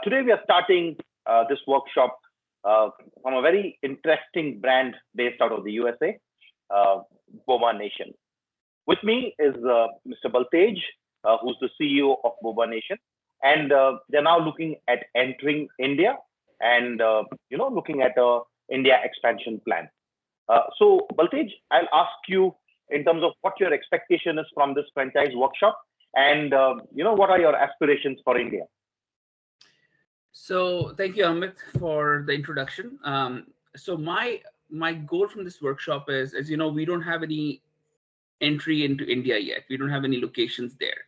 Today we are starting this workshop from a very interesting brand based out of the USA, Boba Nation. With me is Mr. Baltej, who's the CEO of Boba Nation, and they're now looking at entering India and looking at a India expansion plan. So Baltej, I'll ask you in terms of what your expectation is from this franchise workshop, and what are your aspirations for India? So thank you, Amit, for the introduction. So my goal from this workshop is, as you know, we don't have any entry into India yet. We don't have any locations there.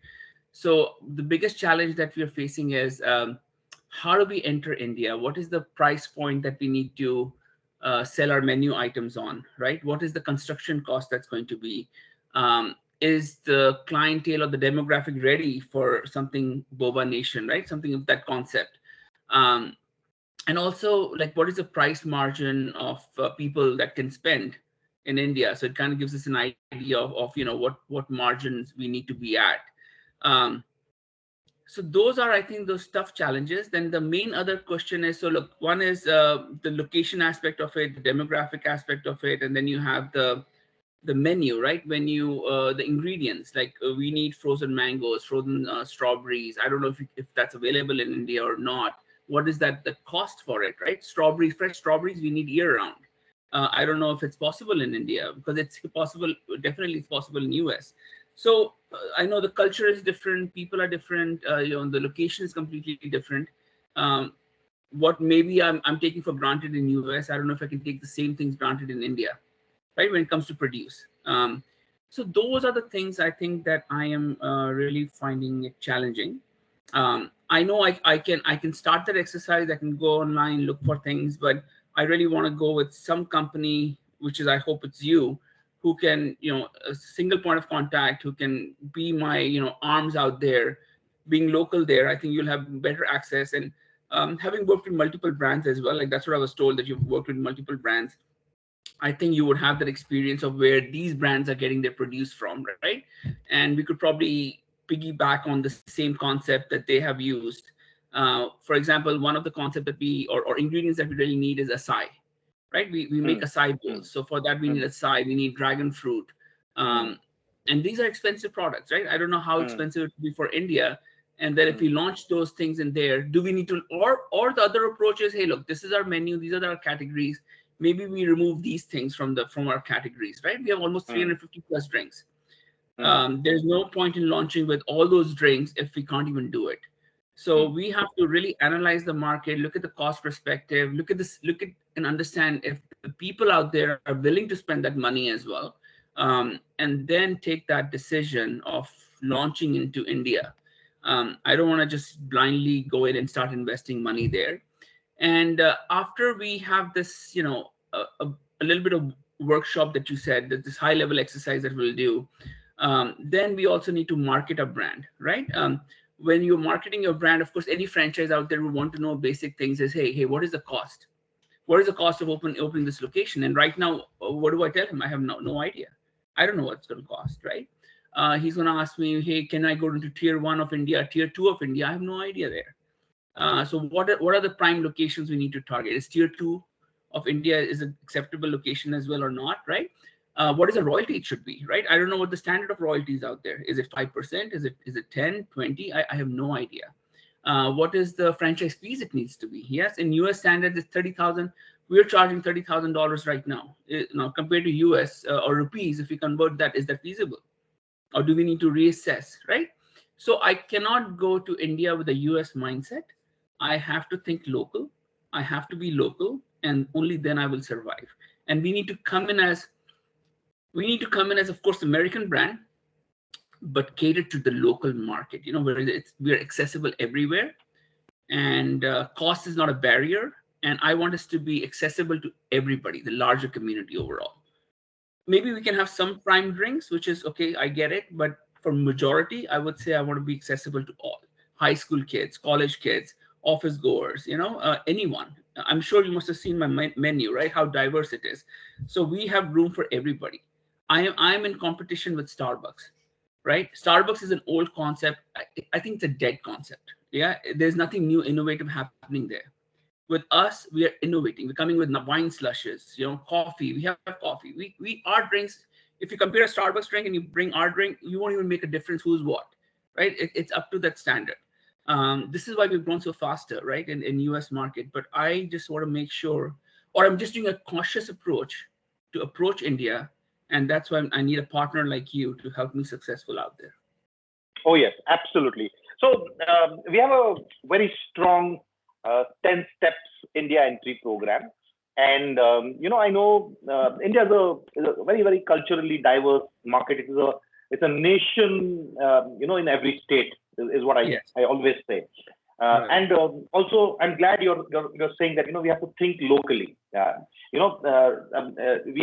So the biggest challenge that we are facing is how do we enter India? What is the price point that we need to sell our menu items on, right? What is the construction cost that's going to be? Is the clientele or the demographic ready for something Boba Nation, right? Something of that concept. And also, like, what is the price margin of people that can spend in India? So it kind of gives us an idea of what margins we need to be at. So those are, I think, those tough challenges. Then the main other question is, so look, one is the location aspect of it, the demographic aspect of it, and then you have the menu, right? When you the ingredients, like we need frozen mangoes, frozen strawberries. I don't know if that's available in India or not. What is that the cost for it, right? Strawberries, fresh strawberries, we need year round. I don't know if it's possible in India, because it's possible, definitely it's possible in US. So I know the culture is different, people are different, the location is completely different. What maybe I'm taking for granted in US, I don't know if I can take the same things granted in India, right, when it comes to produce. So those are the things I think that I am really finding it challenging. I know I can start that exercise. I can go online, look for things, but I really want to go with some company, which is, I hope it's you, who can, a single point of contact, who can be my, arms out there. Being local there, I think you'll have better access. And having worked with multiple brands as well, like that's what I was told, that you've worked with multiple brands. I think you would have that experience of where these brands are getting their produce from, right? And we could probably piggyback on the same concept that they have used. For example, one of the concept that or ingredients that we really need is acai, right? We make acai bowls. So for that, we need acai, we need dragon fruit. And these are expensive products, right? I don't know how expensive it would be for India. And then if we launch those things in there, do we need to, or the other approach is, hey, look, this is our menu, these are our categories. Maybe we remove these things from our categories, right? We have almost 350 plus drinks. There's no point in launching with all those drinks if we can't even do it. So we have to really analyze the market, look at the cost perspective, look at and understand if the people out there are willing to spend that money as well, and then take that decision of launching into India. I don't want to just blindly go in and start investing money there. And after we have this, a little bit of workshop that you said, that this high level exercise that we'll do, then we also need to market a brand, right? When you're marketing your brand, of course, any franchise out there would want to know basic things is, hey, what is the cost? What is the cost of opening this location? And right now, what do I tell him? I have no idea. I don't know what it's going to cost, right? He's going to ask me, hey, can I go into tier 1 of India, tier 2 of India? I have no idea there. So what are the prime locations we need to target? Is tier 2 of India is an acceptable location as well or not, right? What is the royalty it should be, right? I don't know what the standard of royalties out there. Is it 5%? Is it 10, 20? I have no idea. What is the franchise fees it needs to be? Yes, in US standards, it's 30,000. We're charging $30,000 right now. Now compared to US or rupees, if we convert that, is that feasible? Or do we need to reassess, right? So I cannot go to India with a US mindset. I have to think local. I have to be local, and only then I will survive. And we need to come in as, of course, American brand, but cater to the local market, where we're accessible everywhere, and cost is not a barrier. And I want us to be accessible to everybody, the larger community overall. Maybe we can have some prime drinks, which is okay, I get it. But for majority, I would say I want to be accessible to all. High school kids, college kids, office goers, anyone. I'm sure you must have seen my menu, right? How diverse it is. So we have room for everybody. I'm in competition with Starbucks, right? Starbucks is an old concept. I think it's a dead concept. Yeah, there's nothing new, innovative happening there. With us, we are innovating. We're coming with wine slushes, coffee. We have coffee. Our drinks. If you compare a Starbucks drink and you bring our drink, you won't even make a difference who's what, right? It's up to that standard. This is why we've grown so faster, right, in US market. But I just want to make sure, or I'm just doing a cautious approach to approach India, and that's why I need a partner like you to help me successful out there. Oh, yes, absolutely. So we have a very strong 10 steps India entry program. And, I know India is a very, very culturally diverse market. It's a nation, in every state is what Yes. I always say. Right. And also, I'm glad you're saying that, we have to think locally. We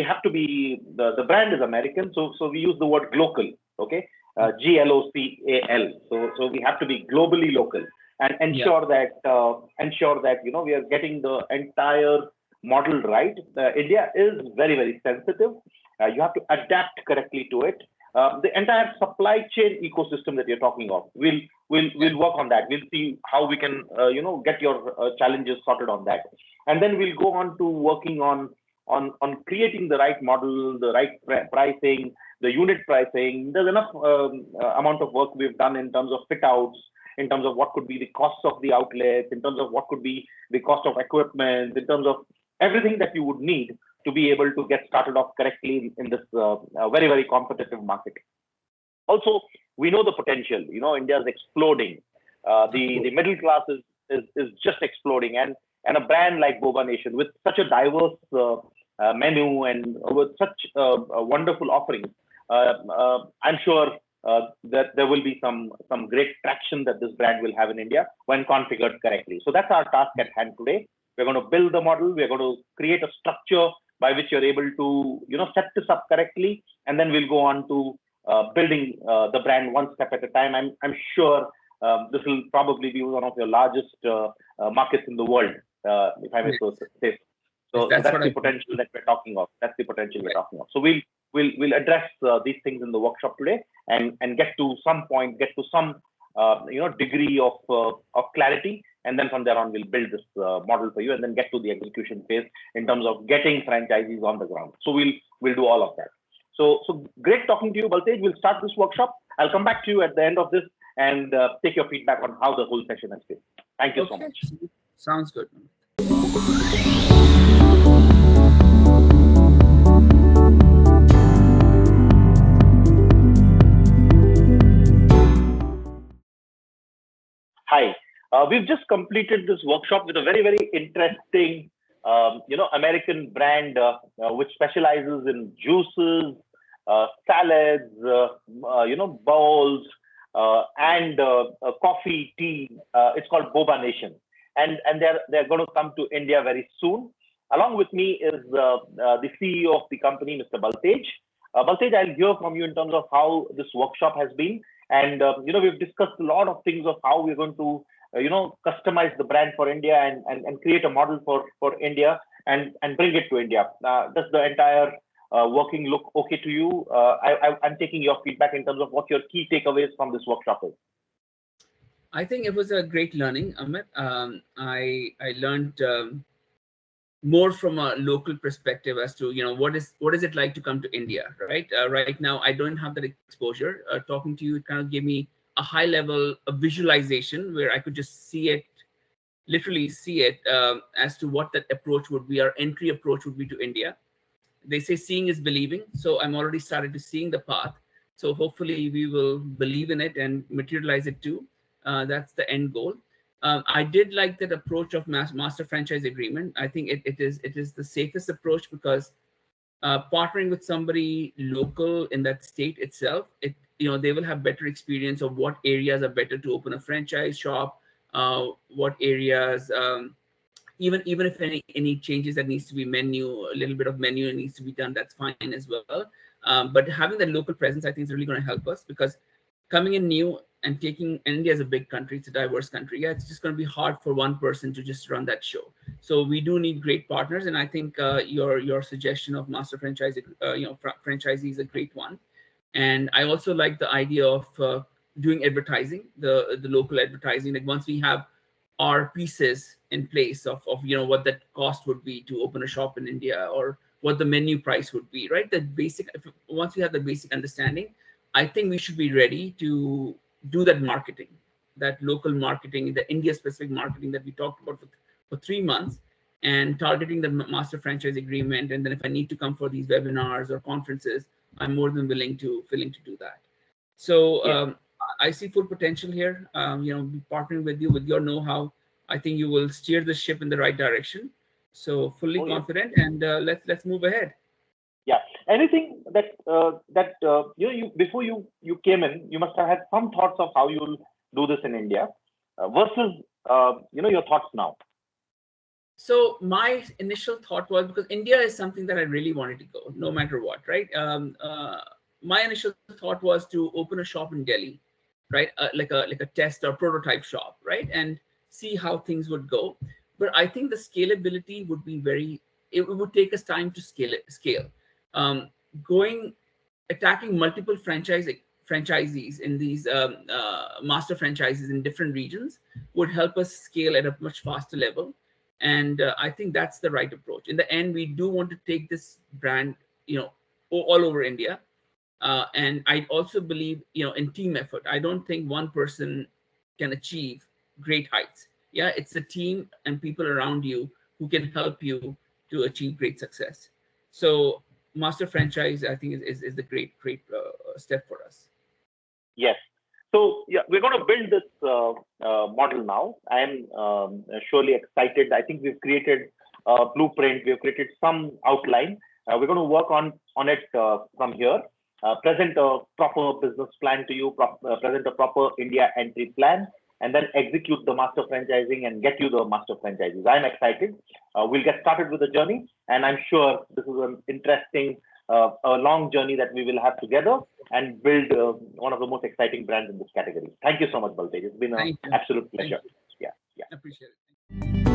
have to be, the brand is American, so we use the word glocal, okay? GLOCAL. So we have to be globally local and ensure that we are getting the entire model right. India is very, very sensitive. You have to adapt correctly to it. The entire supply chain ecosystem that you're talking of, we'll work on that. We'll see how we can get your challenges sorted on that, and then we'll go on to working on creating the right model, the right pricing, the unit pricing. There's enough amount of work we've done in terms of fit outs, in terms of what could be the costs of the outlets, in terms of what could be the cost of equipment, in terms of everything that you would need to be able to get started off correctly in this very, very competitive market. Also, we know the potential. India is exploding. The middle class is just exploding, and a brand like Boba Nation with such a diverse menu and with such wonderful offerings, I'm sure that there will be some great traction that this brand will have in India when configured correctly. So that's our task at hand today. We're going to build the model. We're going to create a structure by which you're able to, set this up correctly, and then we'll go on to building the brand one step at a time. I'm sure this will probably be one of your largest markets in the world, if I may say. So that's the potential that we're talking of. That's the potential we're talking of. So we'll address these things in the workshop today and get to some degree of clarity. And then from there on, we'll build this model for you and then get to the execution phase in terms of getting franchisees on the ground. So we'll do all of that. So great talking to you, Baltej. We'll start this workshop. I'll come back to you at the end of this and take your feedback on how the whole session has been. Thank you so much. Sounds good. Hi. We've just completed this workshop with a very, very interesting, American brand which specializes in juices, salads, bowls, and coffee, tea. It's called Boba Nation, and they're going to come to India very soon. Along with me is the CEO of the company, Mr. Baltej. Baltej, I'll hear from you in terms of how this workshop has been, and we've discussed a lot of things of how we're going to customize the brand for India and create a model for India and bring it to India. Does the entire working look okay to you? I'm taking your feedback in terms of what your key takeaways from this workshop is. I think it was a great learning, Amit. I learned more from a local perspective as to what is it like to come to India, right? Right now, I don't have that exposure. Talking to you, it kind of gave me a high level of visualization where I could just literally see it as to what that approach would be. Our entry approach would be to India. They say seeing is believing. So I'm already started to seeing the path. So hopefully we will believe in it and materialize it too. That's the end goal. I did like that approach of master franchise agreement. I think it is the safest approach because partnering with somebody local in that state itself, they will have better experience of what areas are better to open a franchise shop, what areas, even if any changes that needs to be a little bit of menu needs to be done, that's fine as well. But having that local presence, I think is really going to help us because coming in new and taking India is a big country, it's a diverse country. Yeah, it's just going to be hard for one person to just run that show. So we do need great partners, and I think your suggestion of master franchise, franchisee is a great one. And I also like the idea of doing advertising, the local advertising. Like once we have our pieces in place of what that cost would be to open a shop in India, or what the menu price would be, right? The basic, once we have the basic understanding, I think we should be ready to do that marketing, that local marketing, the India specific marketing that we talked about for 3 months, and targeting the master franchise agreement. And then if I need to come for these webinars or conferences, I'm more than willing to do that. So I see full potential here. Partnering with you with your know-how, I think you will steer the ship in the right direction. So fully confident, and let's move ahead. Yeah. Anything that before you came in, you must have had some thoughts of how you'll do this in India versus your thoughts now. So my initial thought was, because India is something that I really wanted to go, no matter what, right? My initial thought was to open a shop in Delhi, right? Like a test or prototype shop, right? And see how things would go. But I think the scalability would be it would take us time to scale. Attacking multiple franchisees in these master franchises in different regions would help us scale at a much faster level. And I think that's the right approach. In the end, we do want to take this brand, all over India. And I also believe, in team effort. I don't think one person can achieve great heights. Yeah, it's a team and people around you who can help you to achieve great success. So master franchise, I think, is the great step for us. Yes. So yeah, we're going to build this model now. I am surely excited. I think we've created a blueprint. We've created some outline. We're going to work on it from here. Present a proper business plan to you. Present a proper India entry plan, and then execute the master franchising and get you the master franchises. I'm excited. We'll get started with the journey, and I'm sure this is an interesting, a long journey that we will have together and build one of the most exciting brands in this category. Thank you so much, Baltej. It's been an absolute pleasure. Yeah. I appreciate it.